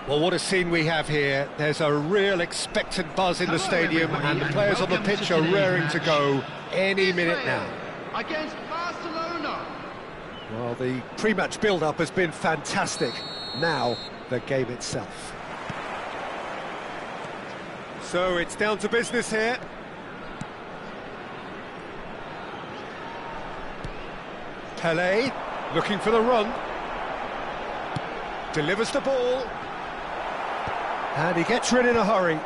Well, what a scene we have here. There's a real expectant buzz in the stadium, and the players on the pitch are raring to go any minute now. Against Barcelona. Well, the pre-match build-up has been fantastic. Now, the game itself. So it's down to business here. Pelé, looking for the run. Delivers the ball. And he gets rid in a hurry.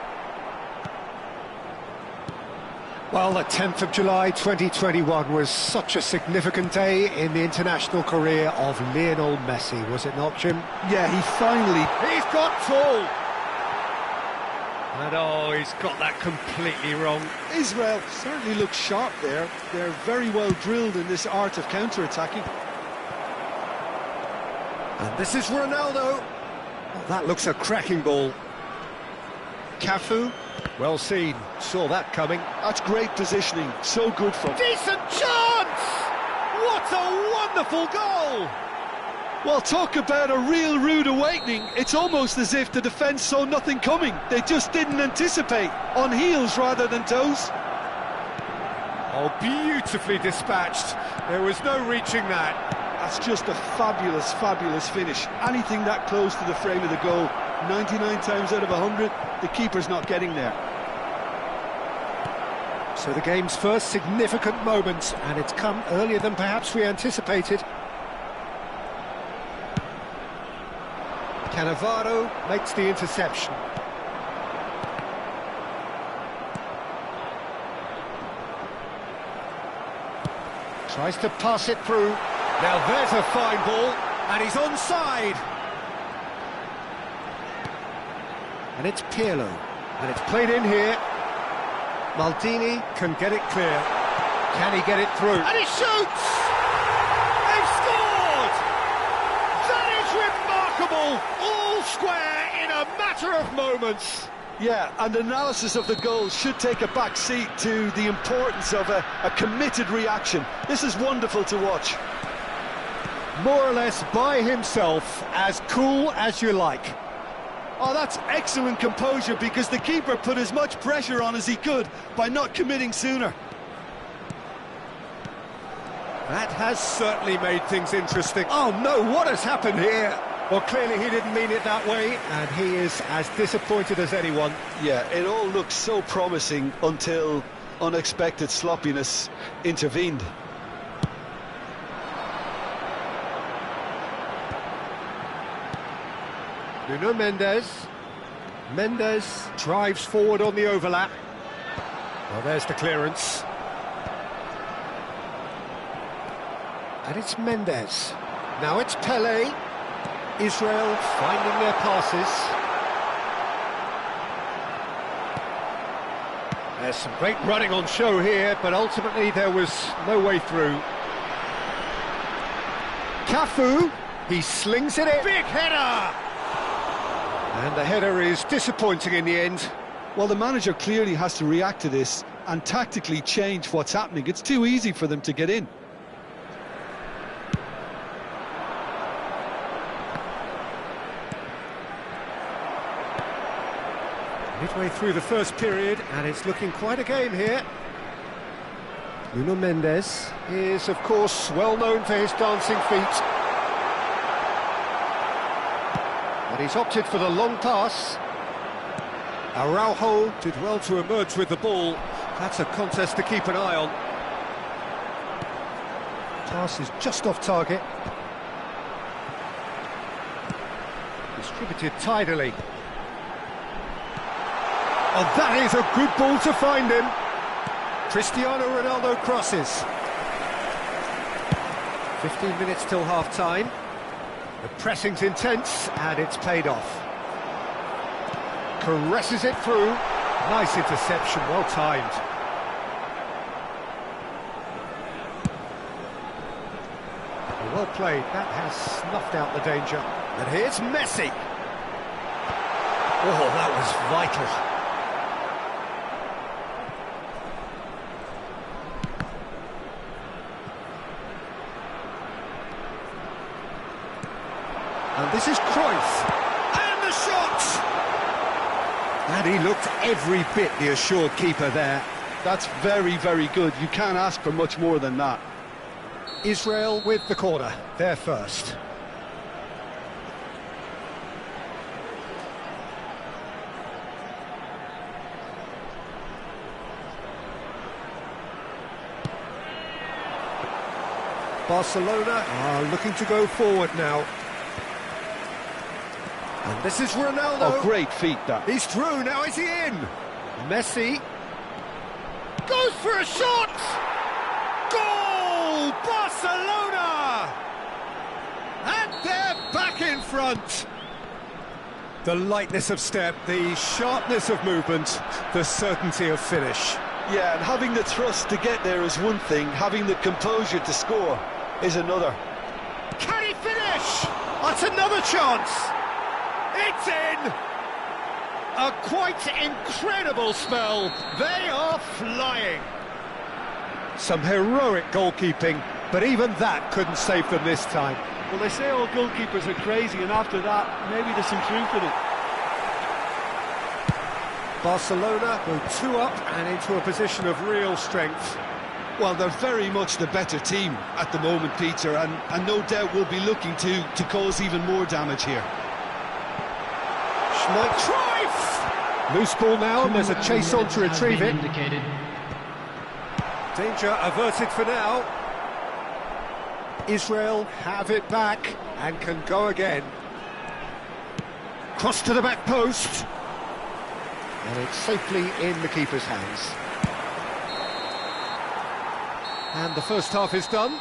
Well, the 10th of July 2021 was such a significant day in the international career of Lionel Messi, was it not, Jim? Yeah, he finally... He's got full! And oh, he's got that completely wrong. Israel certainly looks sharp there. They're very well drilled in this art of counter-attacking. And this is Ronaldo. Oh, that looks a cracking ball. Cafu, well seen, saw that coming. That's great positioning, so good for... Decent chance! What a wonderful goal! Well, talk about a real rude awakening. It's almost as if the defence saw nothing coming. They just didn't anticipate, on heels rather than toes. Oh, beautifully dispatched. There was no reaching that. That's just a fabulous, fabulous finish. Anything that close to the frame of the goal, 99 times out of 100, the keeper's not getting there. So the game's first significant moment, and it's come earlier than perhaps we anticipated. Cannavaro makes the interception. Tries to pass it through. Now there's a fine ball, and he's onside. And it's Pirlo, and it's played in here. Maldini can get it clear. Can he get it through? And he shoots! They've scored! That is remarkable! All square in a matter of moments. Yeah, and analysis of the goal should take a back seat to the importance of a committed reaction. This is wonderful to watch. More or less by himself, as cool as you like. Oh, that's excellent composure, because the keeper put as much pressure on as he could by not committing sooner. That has certainly made things interesting. Oh no, what has happened here? Well, clearly he didn't mean it that way, and he is as disappointed as anyone. Yeah, it all looked so promising until unexpected sloppiness intervened. Nuno Mendes. Mendes drives forward on the overlap. Well, there's the clearance. And it's Mendes. Now it's Pelé. Israel finding their passes. There's some great running on show here, but ultimately there was no way through. Cafu, he slings it in. Big header! And the header is disappointing in the end. Well, the manager clearly has to react to this and tactically change what's happening. It's too easy for them to get in. Midway through the first period, and it's looking quite a game here. Nuno Mendes is, of course, well known for his dancing feet. But he's opted for the long pass. Araujo did well to emerge with the ball. That's a contest to keep an eye on. Pass is just off target. Distributed tidily. Oh, that is a good ball to find him. Cristiano Ronaldo crosses. 15 minutes till half-time. The pressing's intense, and it's paid off. Caresses it through. Nice interception, well timed. Well played, that has snuffed out the danger. And here's Messi. Oh, that was vital. And this is Cruyff. And the shot! And he looked every bit the assured keeper there. That's very, very good. You can't ask for much more than that. Israel with the corner, they're first. Barcelona are looking to go forward now. And this is Ronaldo. Oh, great feat, that. He's through, now is he in? Messi goes for a shot! Goal! Barcelona! And they're back in front. The lightness of step, the sharpness of movement, the certainty of finish. Yeah, and having the thrust to get there is one thing, having the composure to score is another. Can he finish? That's another chance. It's in. A quite incredible spell. They are flying. Some heroic goalkeeping, but even that couldn't save them this time. Well, they say all goalkeepers are crazy, and after that, maybe there's some truth in it. Barcelona go 2 up and into a position of real strength. Well, they're very much the better team at the moment, Peter, and no doubt will be looking to cause even more damage here. Cruyff! Loose ball now, and there's a chase on to retrieve it. Danger averted for now. Israel have it back and can go again. Cross to the back post. And it's safely in the keeper's hands. And the first half is done.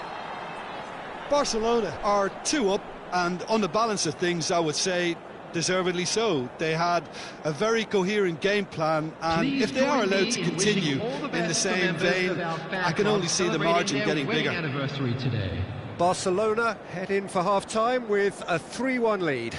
Barcelona are 2 up, and on the balance of things, I would say deservedly so. They had a very coherent game plan, and if they are allowed to continue in the same vein, I can only see the margin getting bigger. Barcelona head in for half-time with a 3-1 lead.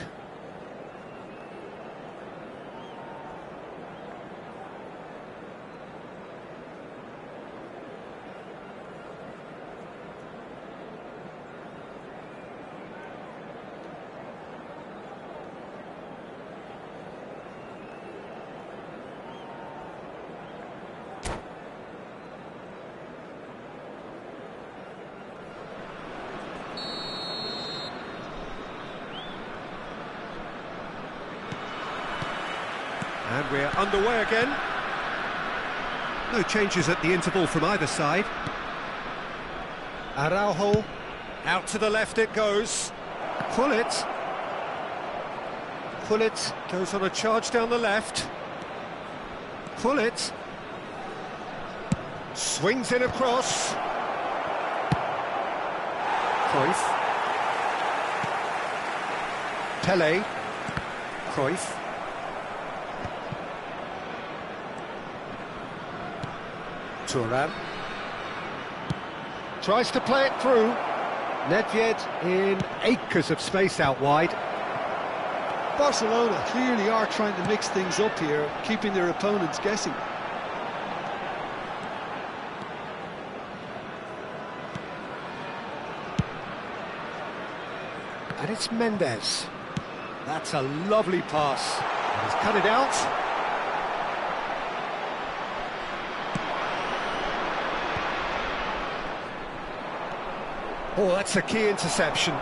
And we're underway again. No changes at the interval from either side. Araujo, out to the left it goes. Gullit goes on a charge down the left. Gullit swings in across. Cruyff. Pele. Cruyff. Thuram tries to play it through. Nedved in acres of space out wide. Barcelona clearly are trying to mix things up here, keeping their opponents guessing. And it's Mendes. That's a lovely pass. He's cut it out. Oh, that's a key interception.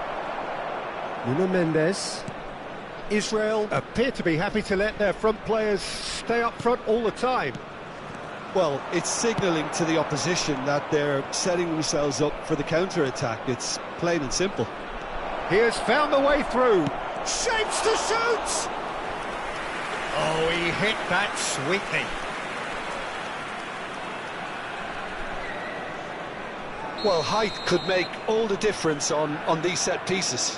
Nuno Mendes. Israel appear to be happy to let their front players stay up front all the time. Well, it's signalling to the opposition that they're setting themselves up for the counter-attack. It's plain and simple. He has found the way through. Shapes to shoot! Oh, he hit that sweetly. Well, height could make all the difference on these set pieces.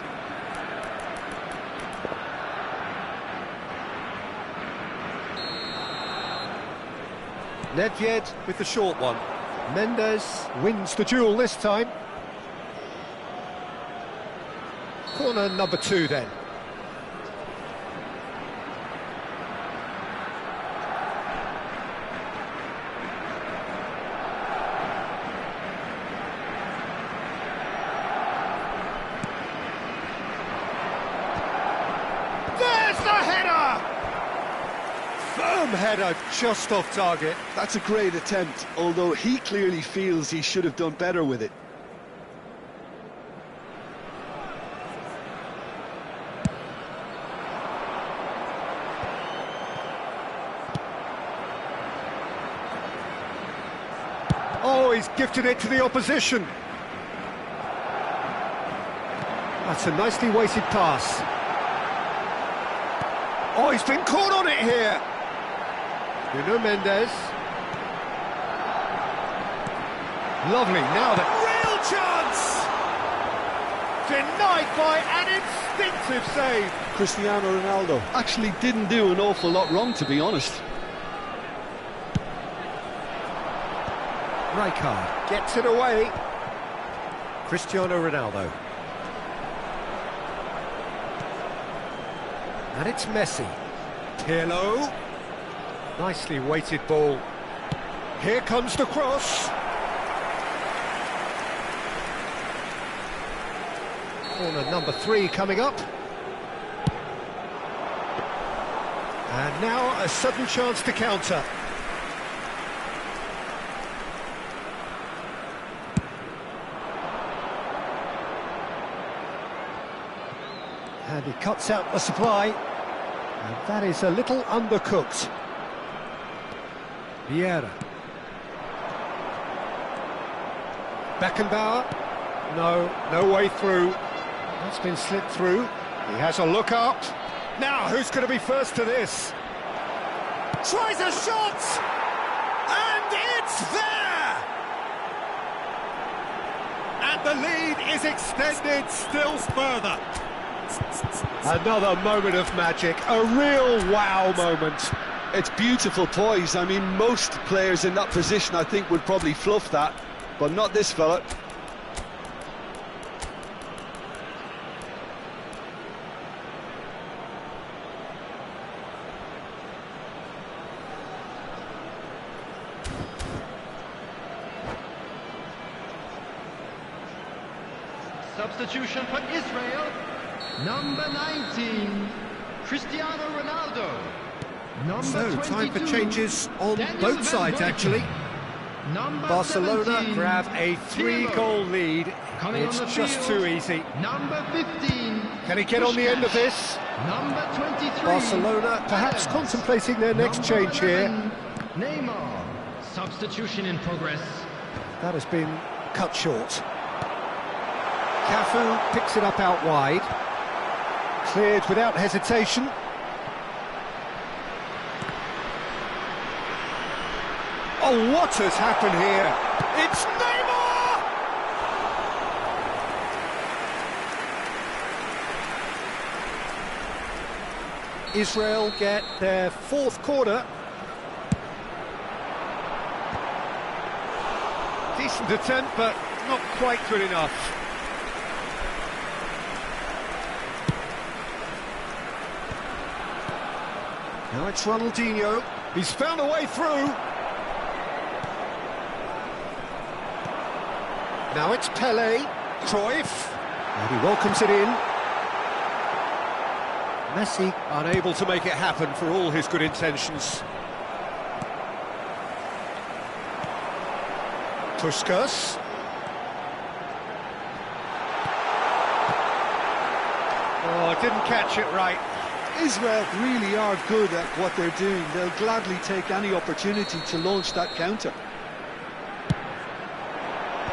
Nedved with the short one. Mendes wins the duel this time. Corner number 2 then. Boom, header just off target. That's a great attempt, although he clearly feels he should have done better with it. Oh, he's gifted it to the opposition. That's a nicely weighted pass. Oh, he's been caught on it here. Nuno Mendes. Lovely, now the real chance! Denied by an instinctive save. Cristiano Ronaldo actually didn't do an awful lot wrong, to be honest. Rijkaard gets it away. Cristiano Ronaldo. And it's Messi. Pirlo. Nicely weighted ball. Here comes the cross. Corner number 3 coming up. And now a sudden chance to counter. And he cuts out the supply. And that is a little undercooked. Vieira. Beckenbauer. No way through. That's been slipped through. He has a look up. Now, who's going to be first to this? Tries a shot! And it's there! And the lead is extended still further. Another moment of magic, a real wow moment. It's beautiful poise. I mean, most players in that position, I think, would probably fluff that, but not this fella. Substitution for Israel. Number 19, Cristiano Ronaldo. Number So, 22, time for changes on Daniel both sides, Van Beek. actually. Number Barcelona 17, grab a 3-goal lead. Coming It's on the just field, too easy. Number 15, Can he get on the end of this? Number 23, Barcelona perhaps Adams. contemplating their next Number change here. 11, Neymar. Substitution in progress. That has been cut short. Cafu picks it up out wide. Cleared without hesitation. Oh, what has happened here? It's Neymar! Israel get their 4th corner. Decent attempt, but not quite good enough. Now it's Ronaldinho. He's found a way through. Now it's Pele. Cruyff. And he welcomes it in. Messi unable to make it happen for all his good intentions. Puskas. Oh, didn't catch it right. Israel really are good at what they're doing. They'll gladly take any opportunity to launch that counter.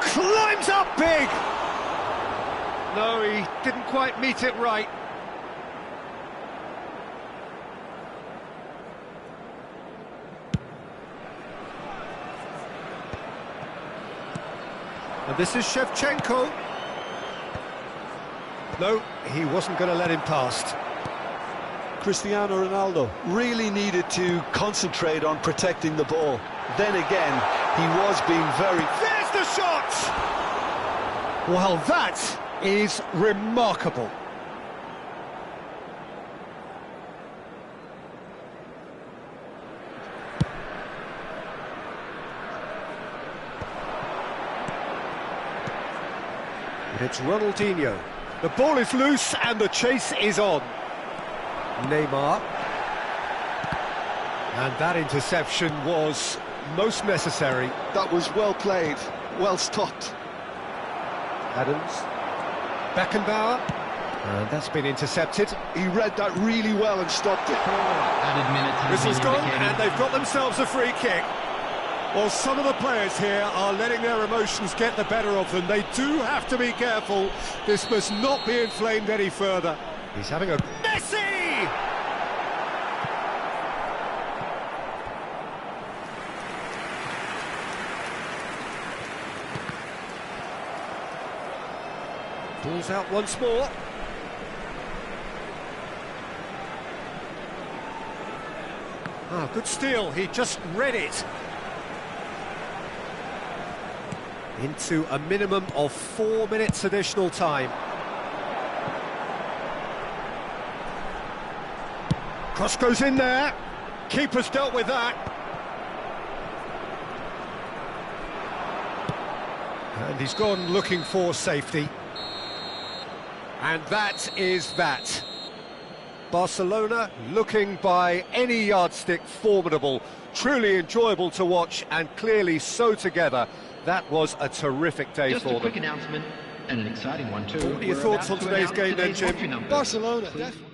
Climbs up big! No, he didn't quite meet it right. And this is Shevchenko. No, he wasn't going to let him past. Cristiano Ronaldo really needed to concentrate on protecting the ball. Then again, he was being very... There's the shot! Well, that is remarkable. It's Ronaldinho. The ball is loose and the chase is on. Neymar. And that interception was most necessary. That was well played, well stopped. Adams. Beckenbauer. And that's been intercepted. He read that really well and stopped it. Added minutes have Whistle's been gone, indicated. and they've got themselves a free kick. Well, some of the players here are letting their emotions get the better of them. They do have to be careful. This must not be inflamed any further. He's having a... Messi! Ball's out once more. Ah, good steal. He just read it. Into a minimum of 4 minutes additional time. Cross goes in there. Keeper's dealt with that. And he's gone looking for safety. And that is that. Barcelona looking by any yardstick formidable, truly enjoyable to watch and clearly so together. That was a terrific day Just for a quick them. announcement, and an exciting one too. What are your We're thoughts about on to today's announce game then, today's Jim? entry numbers. Barcelona, Please. definitely.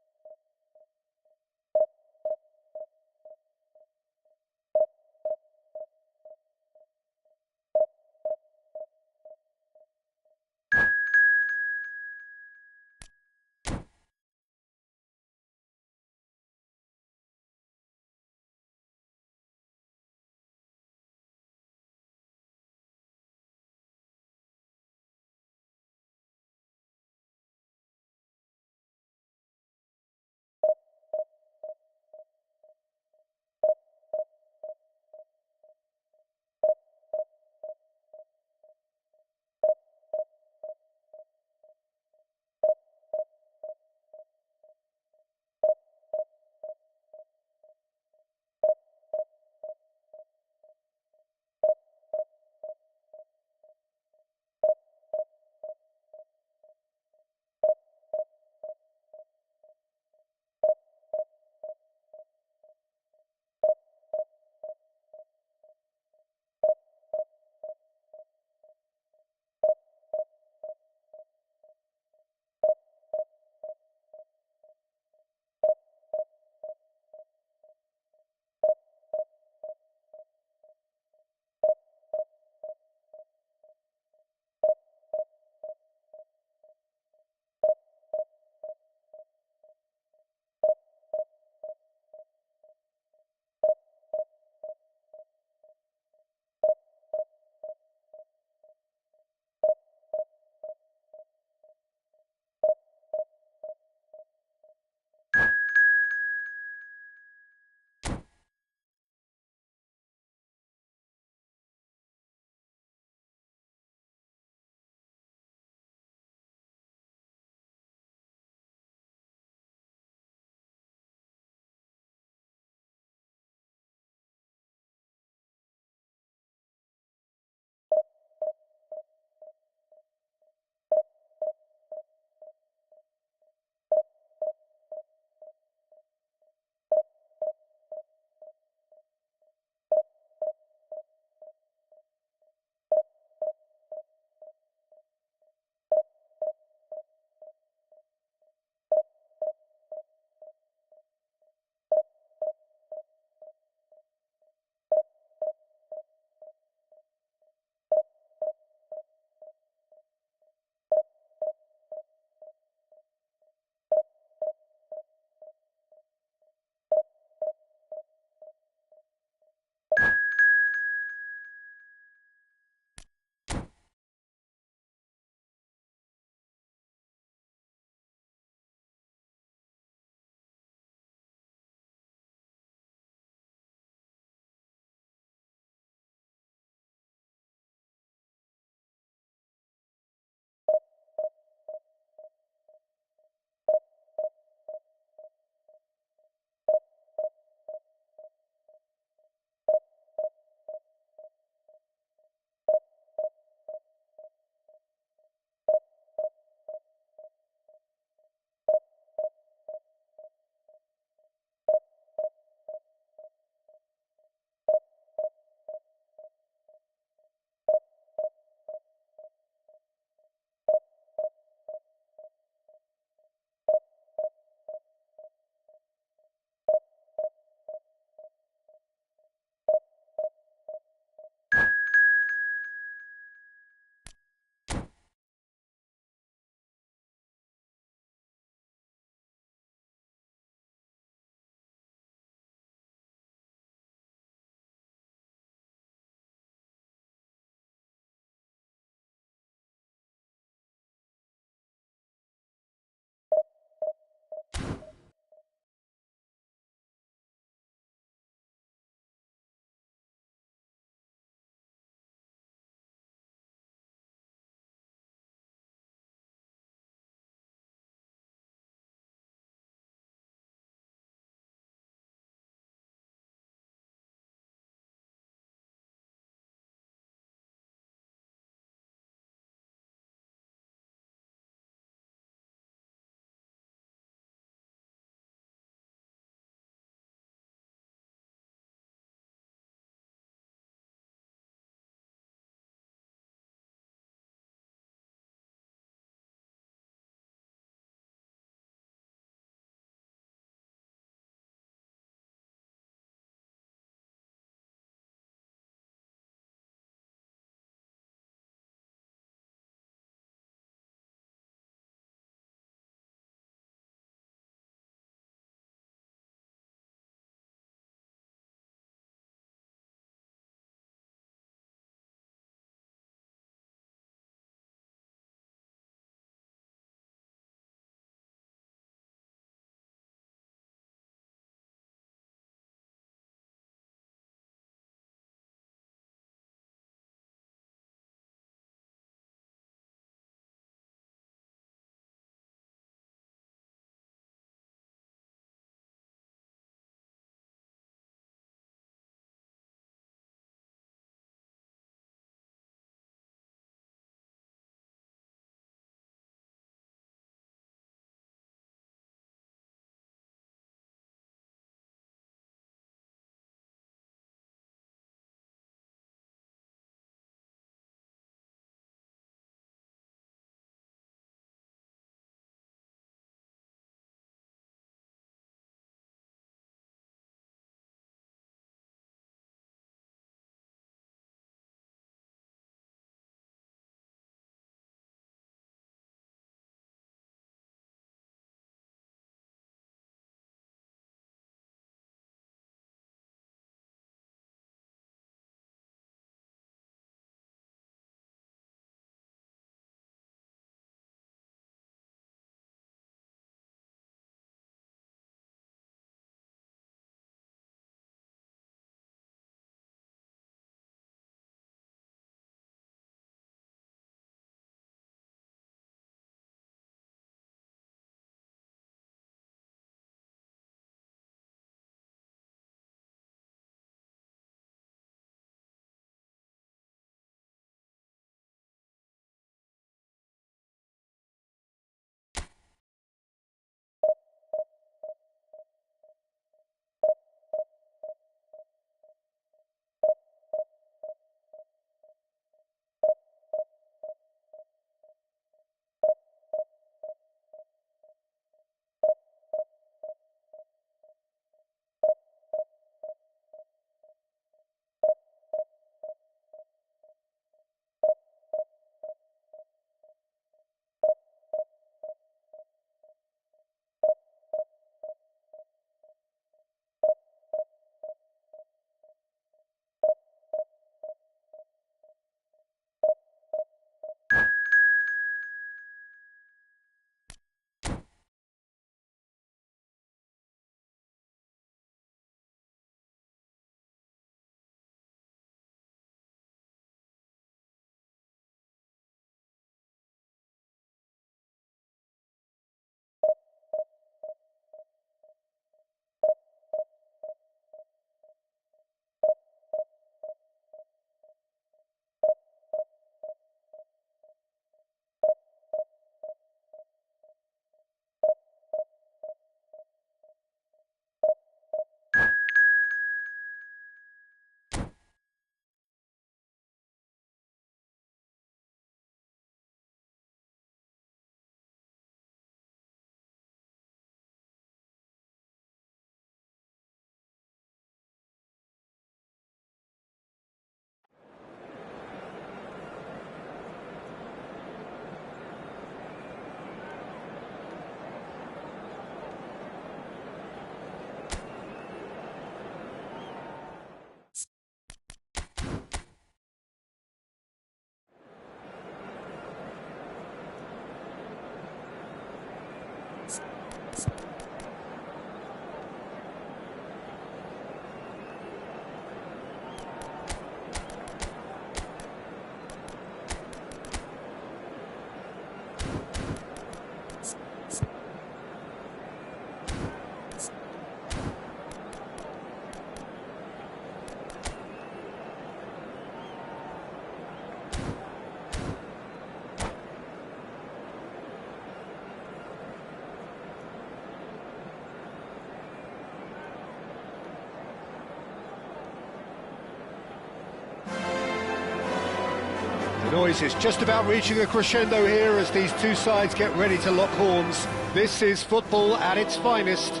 The noise is just about reaching a crescendo here as these two sides get ready to lock horns. This is football at its finest.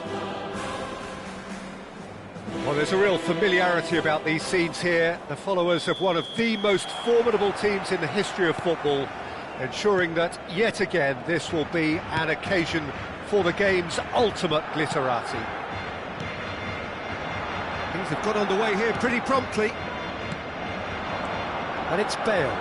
Well, there's a real familiarity about these scenes here. The followers of one of the most formidable teams in the history of football, ensuring that, yet again, this will be an occasion for the game's ultimate glitterati. Things have got underway here pretty promptly. And it's Bale.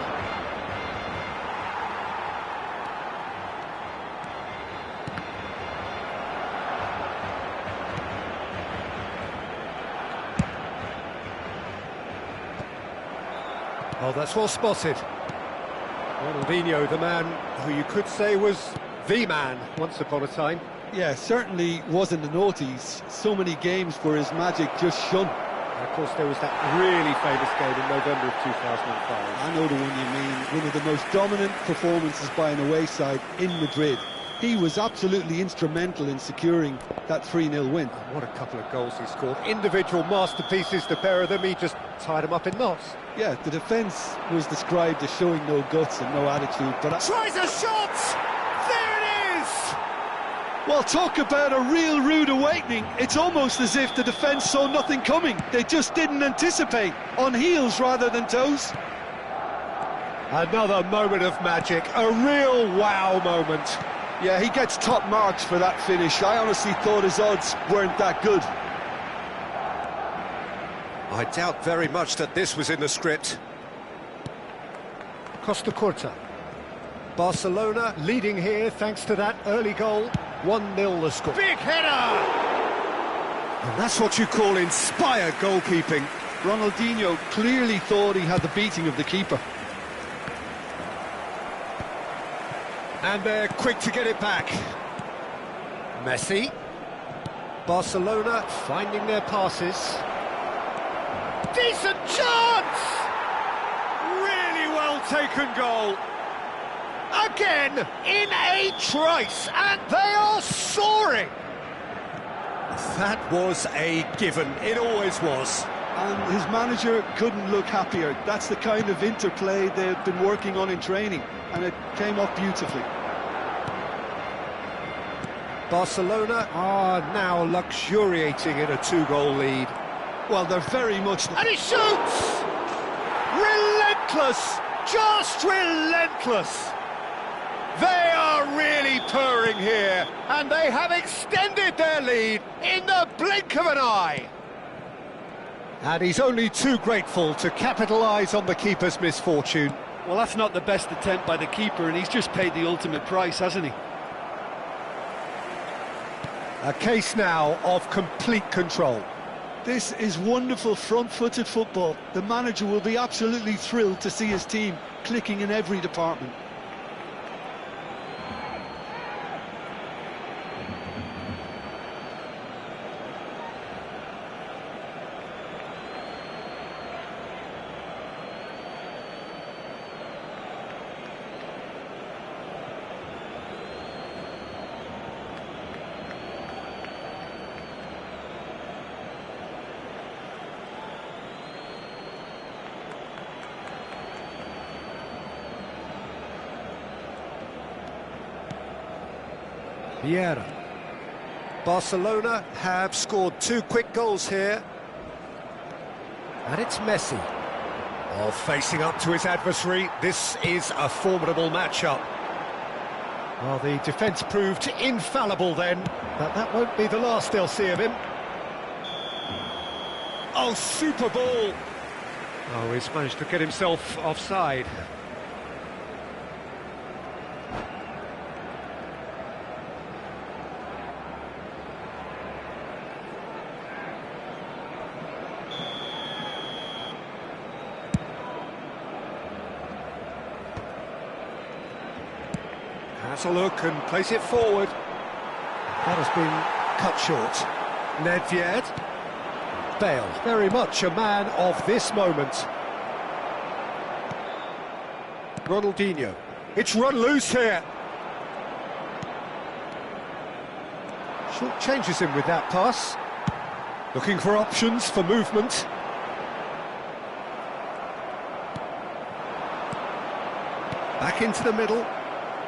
Oh, that's well spotted. Ronaldinho, the man who you could say was the man once upon a time. Yeah, certainly wasn't the noughties. So many games where his magic just shone. And of course, there was that really famous game in November of 2005. I know the one you mean. One of the most dominant performances by an away side in Madrid. He was absolutely instrumental in securing that 3-0 win. And what a couple of goals he scored. Individual masterpieces, the pair of them. He just tied them up in knots. Yeah, the defence was described as showing no guts and no attitude, but... Tries a shot! There it is! Well, talk about a real rude awakening. It's almost as if the defence saw nothing coming. They just didn't anticipate. On heels rather than toes. Another moment of magic. A real wow moment. Yeah, he gets top marks for that finish. I honestly thought his odds weren't that good. I doubt very much that this was in the script. Costa Curta. Barcelona leading here thanks to that early goal. 1-0 the score. Big header! And that's what you call inspired goalkeeping. Ronaldinho clearly thought he had the beating of the keeper. And they're quick to get it back. Messi. Barcelona finding their passes. Decent chance! Really well taken goal. Again, in a trice, and they are soaring. That was a given, it always was. And his manager couldn't look happier. That's the kind of interplay they've been working on in training, and it came off beautifully. Barcelona are now luxuriating in a 2-goal lead. Well, they're very much... And he shoots! Relentless! Just relentless! They are really purring here, and they have extended their lead in the blink of an eye. And he's only too grateful to capitalise on the keeper's misfortune. Well, that's not the best attempt by the keeper, and he's just paid the ultimate price, hasn't he? A case now of complete control. This is wonderful front-footed football. The manager will be absolutely thrilled to see his team clicking in every department. Vieira. Barcelona have scored 2 quick goals here. And it's Messi. Oh, facing up to his adversary. This is a formidable matchup. Well, the defence proved infallible then, but that won't be the last they'll see of him. Oh, super ball! Oh, he's managed to get himself offside. Has a look and plays it forward. That has been cut short. Nedved. Bale, very much a man of this moment. Ronaldinho. It's run loose here. Short changes him with that pass. Looking for options for movement. Back into the middle.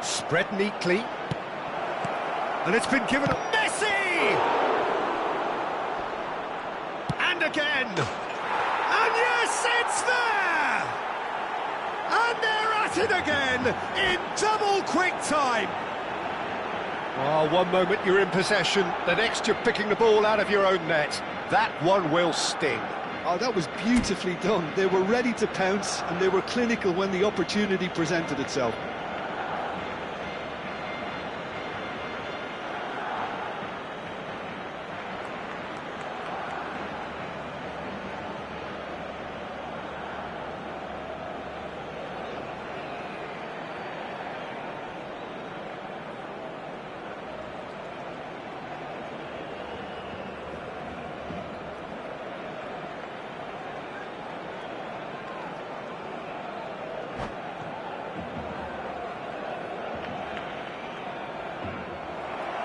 Spread neatly. And it's been given... Messi! And again! And yes, it's there! And they're at it again in double quick time. Oh, one moment you're in possession, the next you're picking the ball out of your own net. That one will sting. Oh, that was beautifully done. They were ready to pounce, and they were clinical when the opportunity presented itself.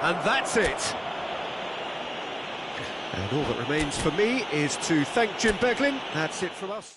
And that's it. And all that remains for me is to thank Jim Beglin. That's it from us.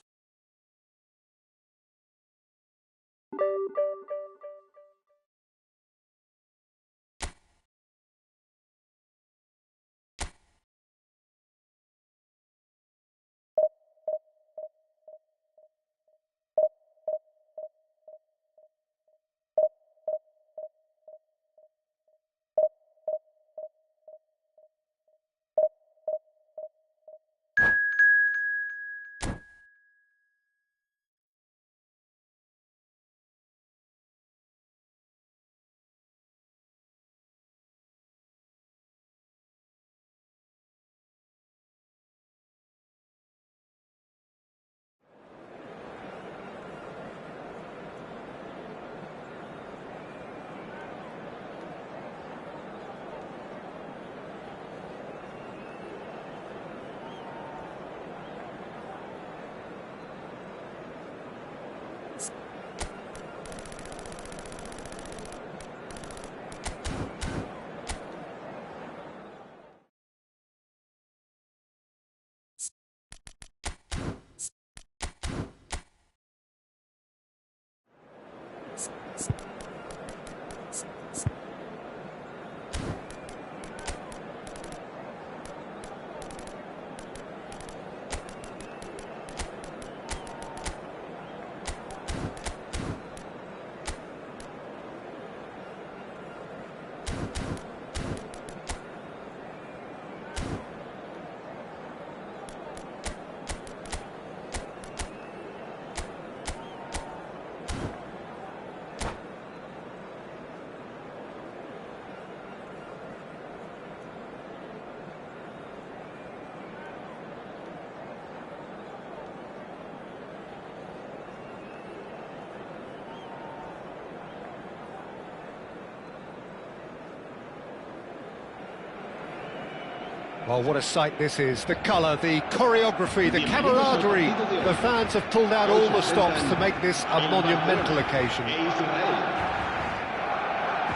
Well, what a sight this is. The colour, the choreography, the camaraderie. The fans have pulled out all the stops to make this a monumental occasion.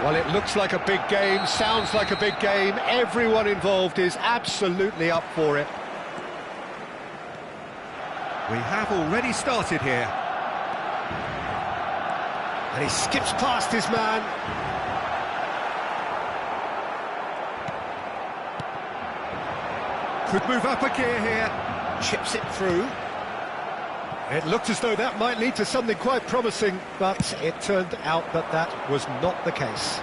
Well, it looks like a big game, sounds like a big game. Everyone involved is absolutely up for it. We have already started here. And he skips past his man. Could move up a gear here, chips it through. It looked as though that might lead to something quite promising, but it turned out that that was not the case.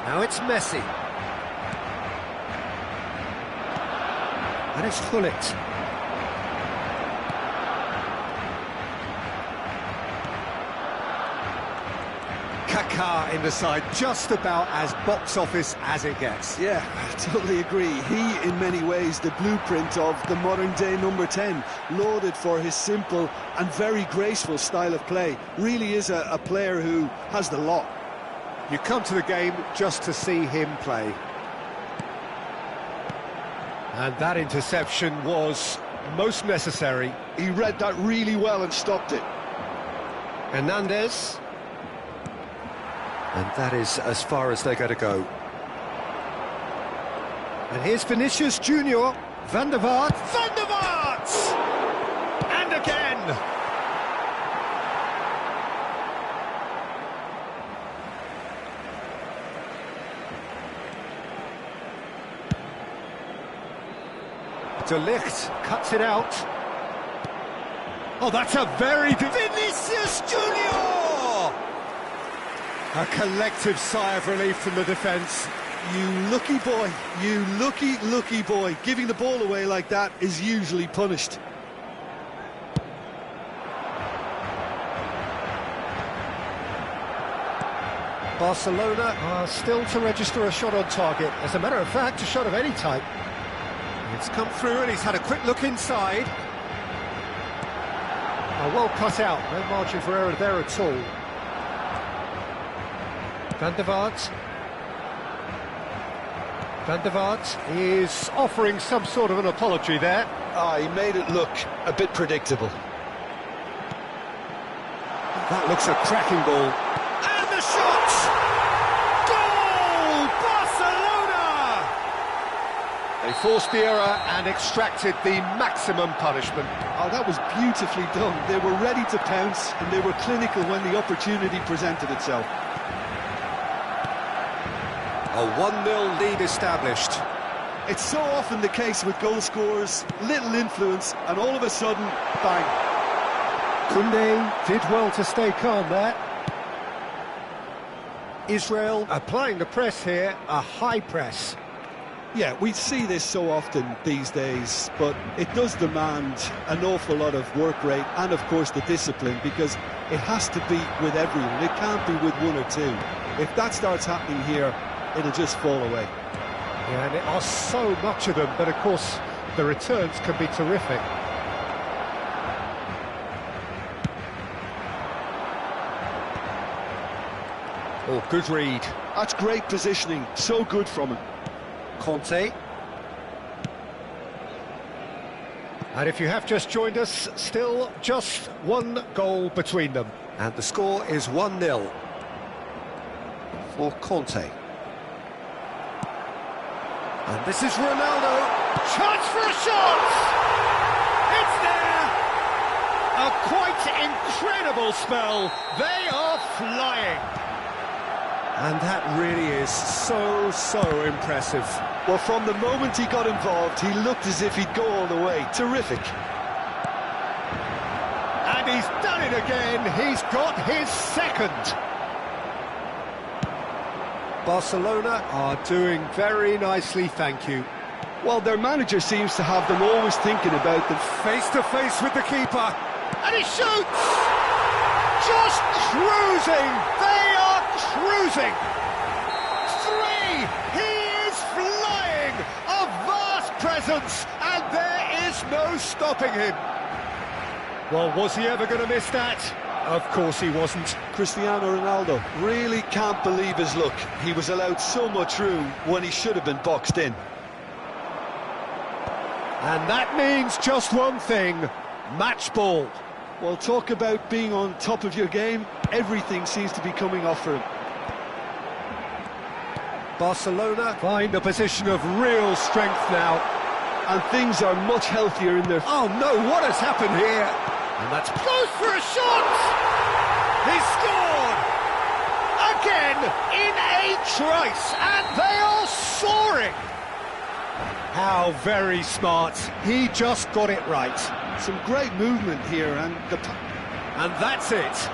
Now it's Messi. And it's Gullit. Kaká in the side, just about as box office as it gets. Yeah, I totally agree. He, in many ways, the blueprint of the modern-day number 10, lauded for his simple and very graceful style of play. Really is a player who has the lot. You come to the game just to see him play. And that interception was most necessary. He read that really well and stopped it. Hernandez. And that is as far as they're going to go. And here's Vinicius Junior. Van der Vaart. Van der Vaart! And again! De Ligt cuts it out. Oh, that's a very... Vinicius Junior! A collective sigh of relief from the defence. You lucky boy, you lucky boy. Giving the ball away like that is usually punished. Barcelona are still to register a shot on target. As a matter of fact, a shot of any type. It's come through and he's had a quick look inside. Oh, well cut out, no margin for error there at all. Van der Vaart. Van der Vaart is offering some sort of an apology there. He made it look a bit predictable. That looks a cracking ball. And the shot! Goal! Barcelona! They forced the error and extracted the maximum punishment. Oh, that was beautifully done. They were ready to pounce and they were clinical when the opportunity presented itself. A 1-0 lead established. It's so often the case with goal scorers, little influence, and all of a sudden, bang. Koundé did well to stay calm there. Israel applying the press here, a high press. Yeah, we see this so often these days, but it does demand an awful lot of work rate and, of course, the discipline, because it has to be with everyone. It can't be with one or two. If that starts happening here, it'll just fall away. Yeah, and there are so much of them, but of course the returns can be terrific. Oh, good read. That's great positioning, so good from him. Conte. And if you have just joined us, still just one goal between them. And the score is 1-0 for Conte. And this is Ronaldo. Chance for a shot! It's there! A quite incredible spell. They are flying. And that really is so impressive. Well, from the moment he got involved, he looked as if he'd go all the way. Terrific. And he's done it again. He's got his second. Barcelona are doing very nicely, thank you. Well, their manager seems to have them always thinking about them. Face to face with the keeper. And he shoots! Just cruising! They are cruising! 3! He is flying! A vast presence, and there is no stopping him. Well, was he ever going to miss that? Of course he wasn't. Cristiano Ronaldo really can't believe his luck. He was allowed so much room when he should have been boxed in. And that means just one thing, match ball. Well, talk about being on top of your game. Everything seems to be coming off for him. Barcelona find a position of real strength now. And things are much healthier in their... Oh no, what has happened here? And that's close for a shot! He scored! Again, in a trice, and they are soaring! How very smart. He just got it right. Some great movement here, and that's it.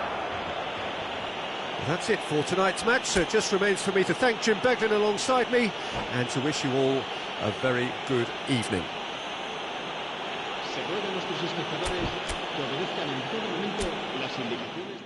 That's it for tonight's match, so it just remains for me to thank Jim Beglin alongside me and to wish you all a very good evening. Se ruega a nuestros espectadores que obedezcan en todo momento las indicaciones.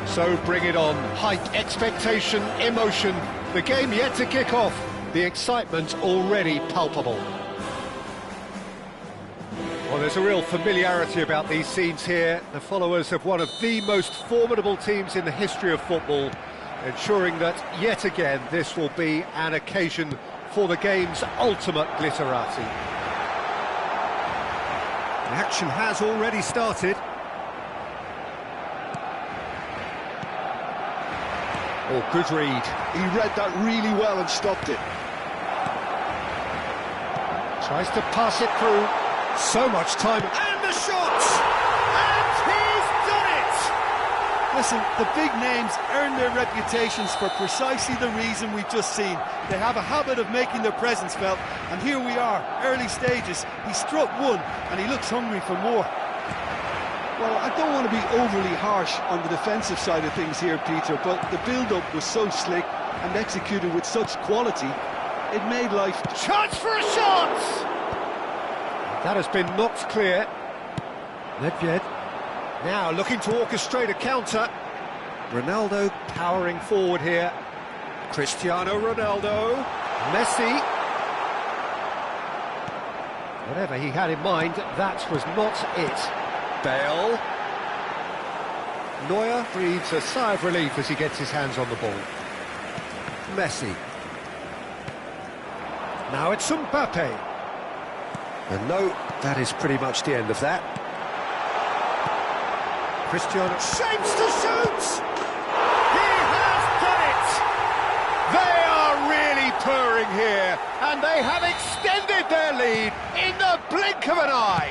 So bring it on. Hype, expectation, emotion. The game yet to kick off. The excitement already palpable. Well, there's a real familiarity about these scenes here. The followers of one of the most formidable teams in the history of football, ensuring that yet again this will be an occasion for the game's ultimate glitterati. The action has already started. Oh, good read. He read that really well and stopped it. Tries to pass it through. So much time. And the shot! And he's done it! Listen, the big names earn their reputations for precisely the reason we've just seen. They have a habit of making their presence felt, and here we are, early stages. He struck one, and he looks hungry for more. Well, I don't want to be overly harsh on the defensive side of things here, Peter, but the build-up was so slick and executed with such quality, it made life... Chance for a shot! That has been knocked clear. Nedved now looking to orchestrate a counter. Ronaldo powering forward here. Cristiano Ronaldo. Messi. Whatever he had in mind, that was not it. Bale. Neuer breathes a sigh of relief as he gets his hands on the ball. Messi. Now it's Mbappe. And no, that is pretty much the end of that. Cristiano shapes to shoot! He has done it! They are really purring here, and they have extended their lead in the blink of an eye.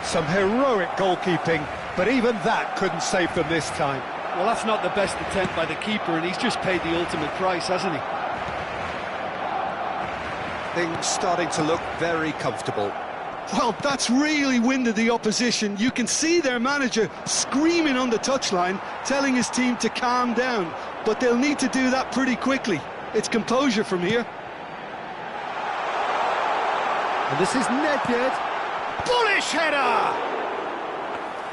Some heroic goalkeeping, but even that couldn't save them this time. Well, that's not the best attempt by the keeper, and he's just paid the ultimate price, hasn't he? Things starting to look very comfortable. Well, that's really winded the opposition. You can see their manager screaming on the touchline, telling his team to calm down, but they'll need to do that pretty quickly. It's composure from here. And this is Nedved. Bullish header!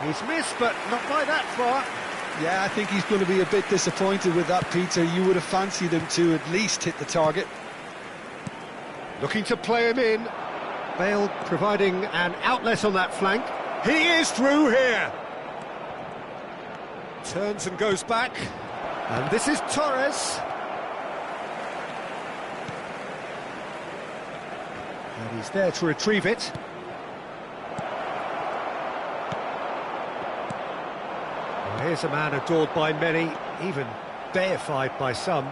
He's missed, but not by that far. Yeah, I think he's going to be a bit disappointed with that, Peter. You would have fancied him to at least hit the target. Looking to play him in. Bale providing an outlet on that flank. He is through here. Turns and goes back. And this is Torres. And he's there to retrieve it. Well, here's a man adored by many, even deified by some.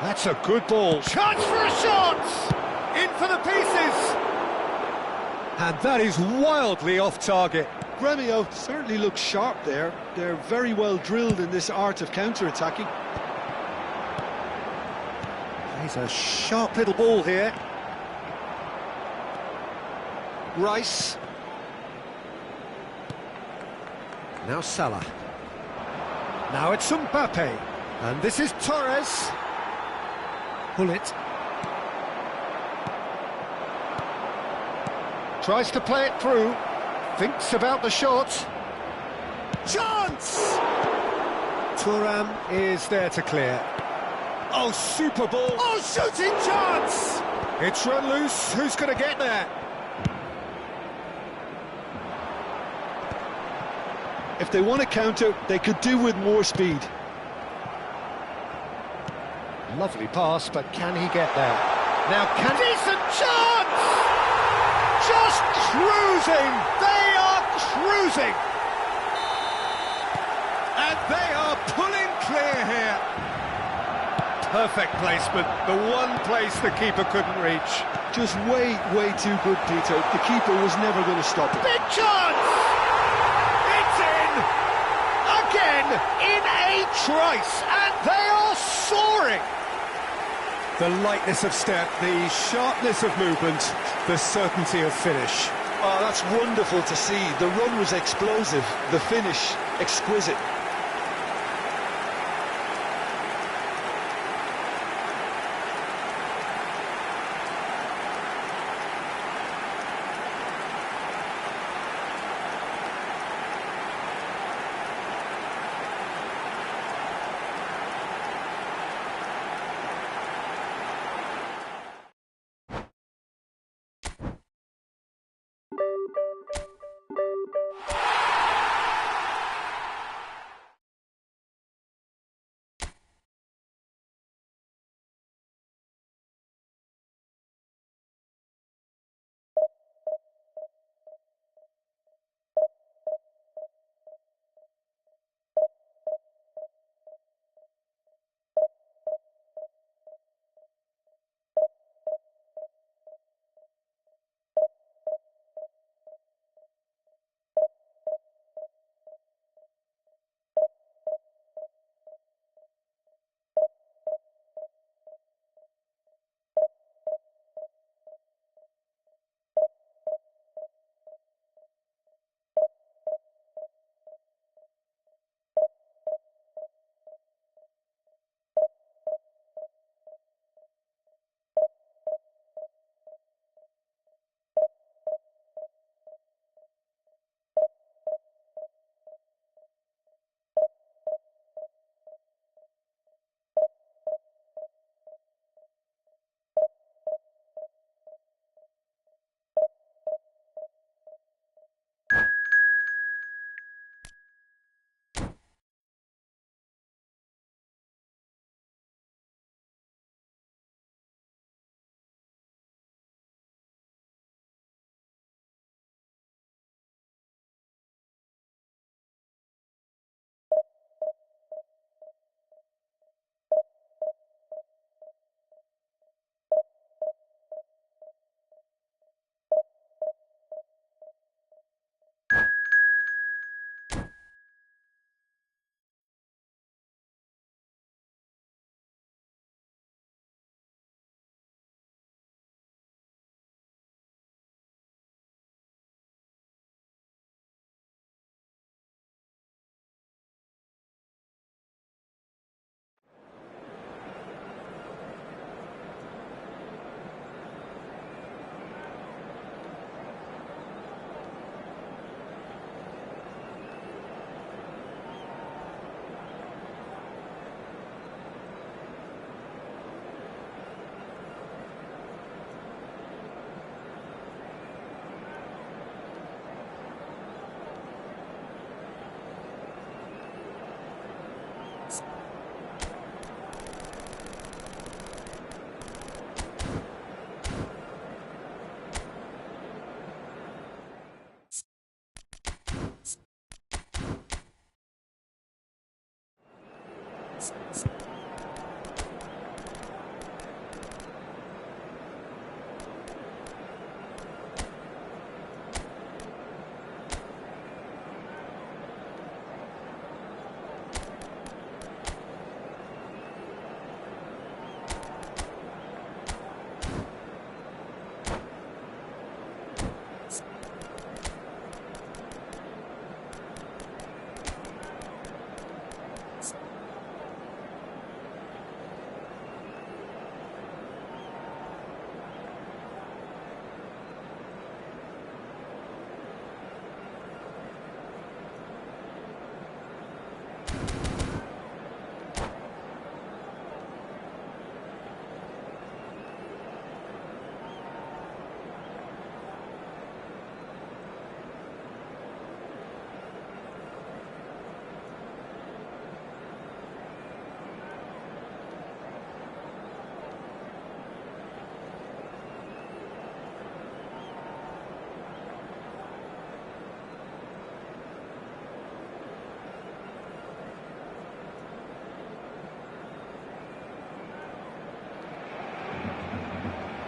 That's a good ball. Chance for a shot! In for the pieces! And that is wildly off target. Gremio certainly looks sharp there. They're very well drilled in this art of counter-attacking. He's a sharp little ball here. Rice. Now Salah. Now it's Mbappe. And this is Torres. Bullet. Tries to play it through. Thinks about the shot. Chance! Thuram is there to clear. Oh, super ball. Oh, shooting chance! It's run loose. Who's going to get there? If they want to counter, they could do with more speed. Lovely pass, but can he get there? Now, can... Decent chance! Just cruising! They are cruising! And they are pulling clear here. Perfect placement, the one place the keeper couldn't reach. Just way too good, Peter. The keeper was never going to stop it. Big chance! It's in! Again, in a trice, and they are soaring! The lightness of step, the sharpness of movement, the certainty of finish. Oh, that's wonderful to see. The run was explosive, the finish exquisite.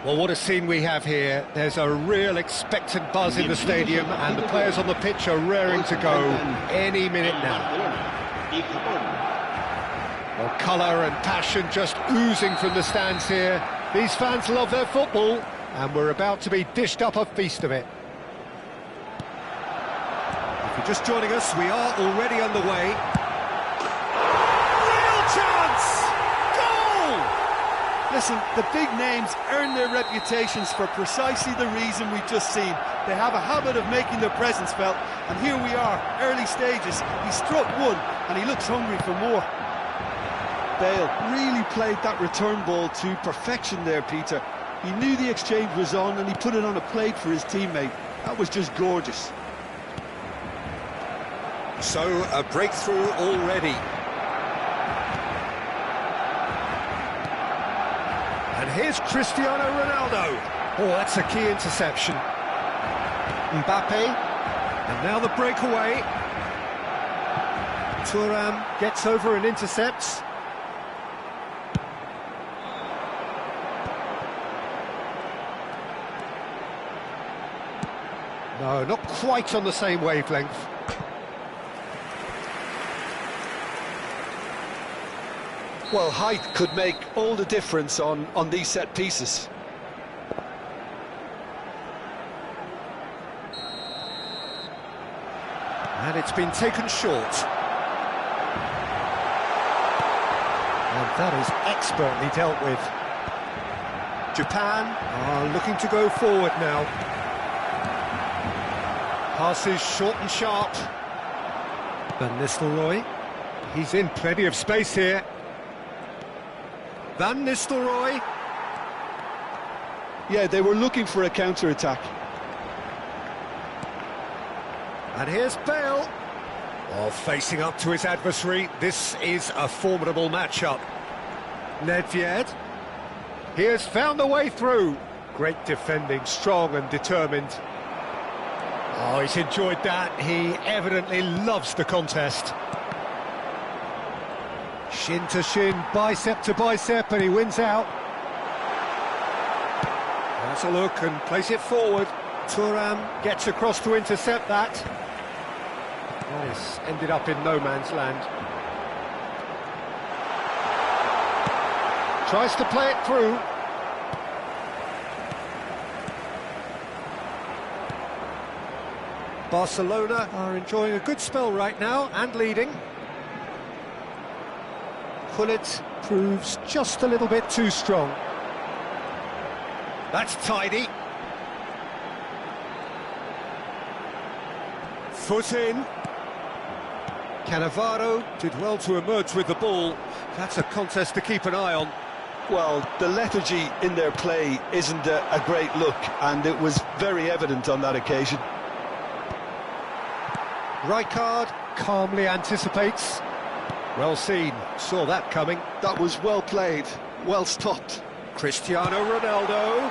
Well, what a scene we have here. There's a real expectant buzz in the stadium, and the players on the pitch are raring to go any minute now. Well, colour and passion just oozing from the stands here. These fans love their football, and we're about to be dished up a feast of it. If you're just joining us, we are already underway. Real chance! Goal! Listen, the big names earn their reputations for precisely the reason we've just seen. They have a habit of making their presence felt, and here we are, early stages. He struck one, and he looks hungry for more. Bale really played that return ball to perfection there, Peter. He knew the exchange was on, and he put it on a plate for his teammate. That was just gorgeous. So, a breakthrough already. And here's Cristiano Ronaldo. Oh, that's a key interception. Mbappe, and now the breakaway. Thuram gets over and intercepts. No, not quite on the same wavelength. Well, height could make all the difference on these set pieces. And it's been taken short. And that is expertly dealt with. Japan are looking to go forward now. Passes short and sharp. Van Nistelrooy. He's in plenty of space here. Van Nistelrooy. Yeah, they were looking for a counter-attack. And here's Bale. Oh, facing up to his adversary. This is a formidable matchup. Nedved. He has found a way through. Great defending, strong and determined. Oh, he's enjoyed that. He evidently loves the contest. Shin to shin, bicep to bicep, and he wins out. Has a look and plays it forward. Thuram gets across to intercept that. This ended up in no man's land. Tries to play it through. Barcelona are enjoying a good spell right now and leading. Gullit proves just a little bit too strong. That's tidy. Foot in. Cannavaro did well to emerge with the ball. That's a contest to keep an eye on. Well, the lethargy in their play isn't a great look, and it was very evident on that occasion. Rijkaard calmly anticipates. Well seen, saw that coming. That was well played, well stopped. Cristiano Ronaldo.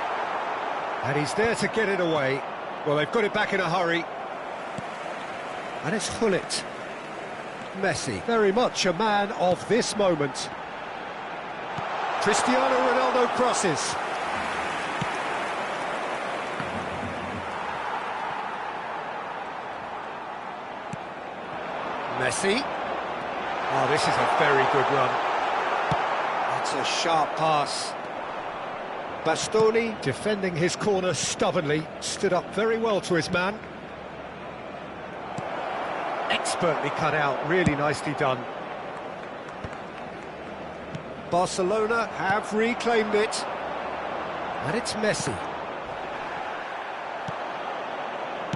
And he's there to get it away. Well, they've got it back in a hurry. And it's Gullit. Messi, very much a man of this moment. Cristiano Ronaldo crosses. Messi. Oh, this is a very good run. That's a sharp pass. Bastoni, defending his corner stubbornly, stood up very well to his man. Expertly cut out, really nicely done. Barcelona have reclaimed it. And it's Messi.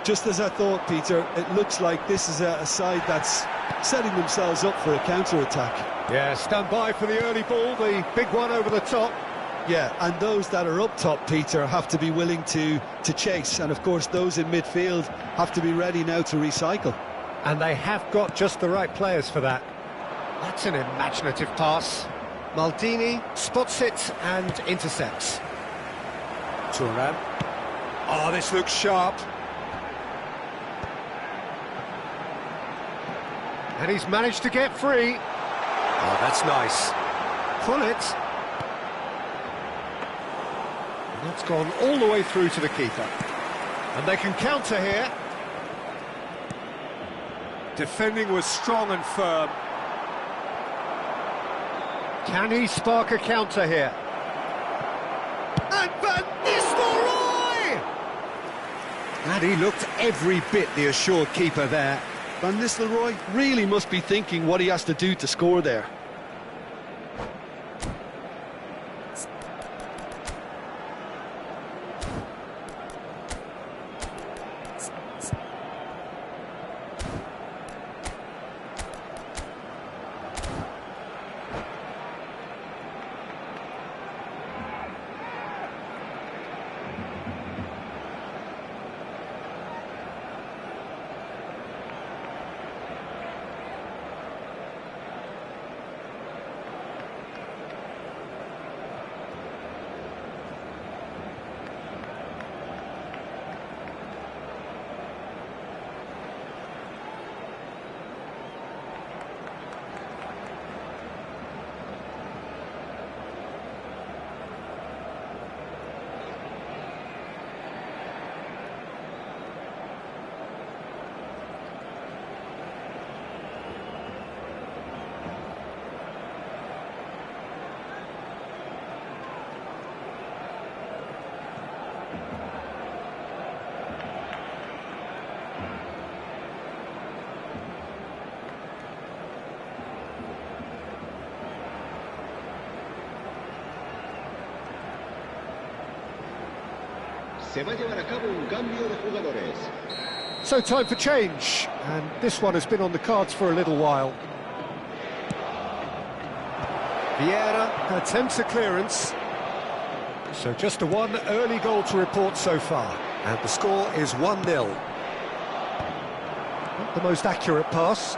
Just as I thought, Peter, it looks like this is a side that's setting themselves up for a counter-attack. Yeah, stand by for the early ball, the big one over the top. Yeah, and those that are up top, Peter, have to be willing to chase. And, of course, those in midfield have to be ready now to recycle. And they have got just the right players for that. That's an imaginative pass. Maldini spots it and intercepts. Thuram. Oh, this looks sharp. And he's managed to get free. Oh, that's nice. Gullit. And that's gone all the way through to the keeper. And they can counter here. Defending was strong and firm. Can he spark a counter here? And Van Nistelrooy! And he looked every bit the assured keeper there. Van Nistelrooy really must be thinking what he has to do to score there. Se va a llevar a cabo un cambio de jugadores. So time for change, and this one has been on the cards for a little while. Vieira attempts a clearance. So just a one early goal to report so far, and the score is 1-0. Not the most accurate pass.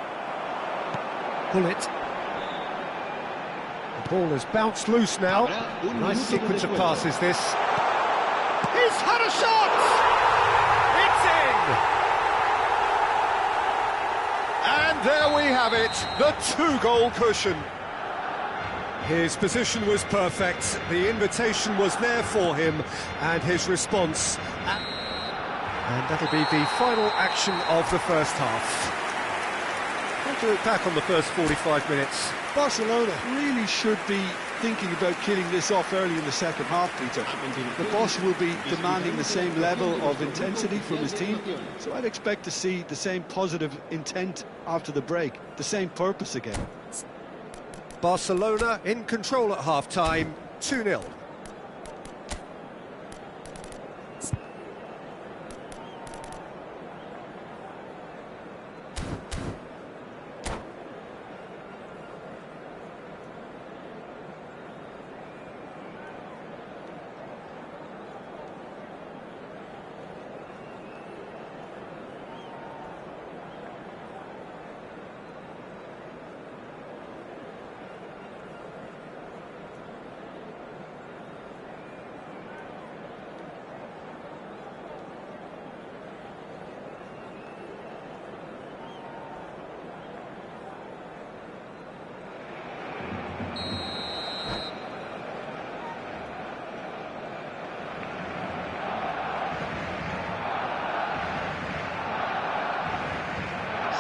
Bullet. The ball has bounced loose now. Nice sequence of passes this. He's had a shot! It's in! And there we have it, the two-goal cushion. His position was perfect, the invitation was there for him, and his response. And that'll be the final action of the first half. We'll do it back on the first 45 minutes. Barcelona really should be thinking about killing this off early in the second half, Peter. The boss will be demanding the same level of intensity from his team, so I'd expect to see the same positive intent after the break, the same purpose again. Barcelona in control at half-time, 2-0.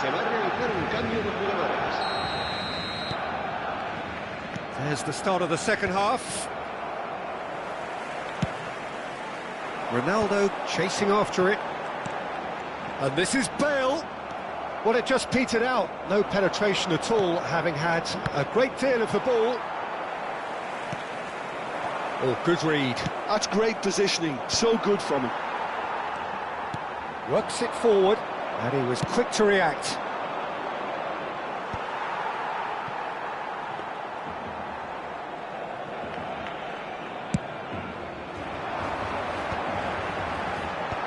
Se va a realizar un cambio de jugadores. There's the start of the second half. Ronaldo chasing after it. And this is Bale. Well, it just petered out. No penetration at all, having had a great deal of the ball. Oh, good read. That's great positioning, so good from him. Works it forward, and he was quick to react.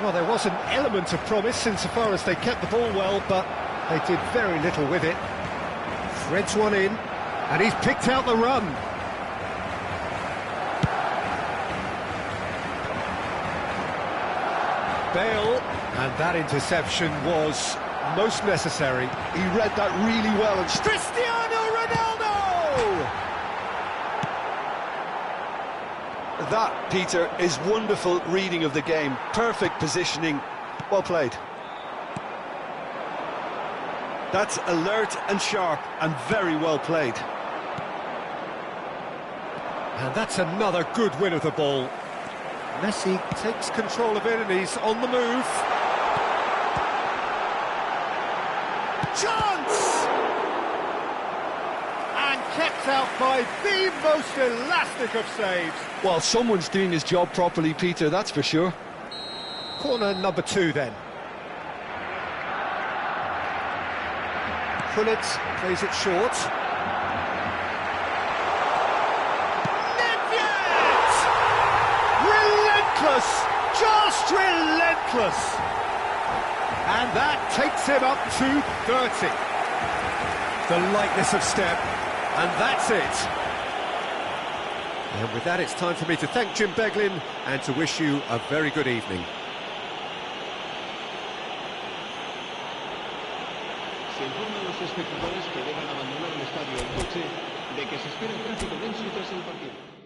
Well, there was an element of promise insofar as they kept the ball well, but they did very little with it. Threads one in, and he's picked out the run. Bale, and that interception was most necessary. He read that really well. And Cristiano Ronaldo! That, Peter, is wonderful reading of the game. Perfect positioning. Well played. That's alert and sharp and very well played. And that's another good win of the ball. Messi takes control of it and he's on the move. Chance! And kept out by the most elastic of saves. Well, someone's doing his job properly, Peter, that's for sure. Corner number 2 then. Gullit plays it short. Nedved! Relentless! Just relentless! And that takes him up to 30. The lightness of step, and that's it. And with that, it's time for me to thank Jim Beglin and to wish you a very good evening. Se informa a los espectadores que deban abandonar el estadio en coche de que se espera tráfico denso tras el partido.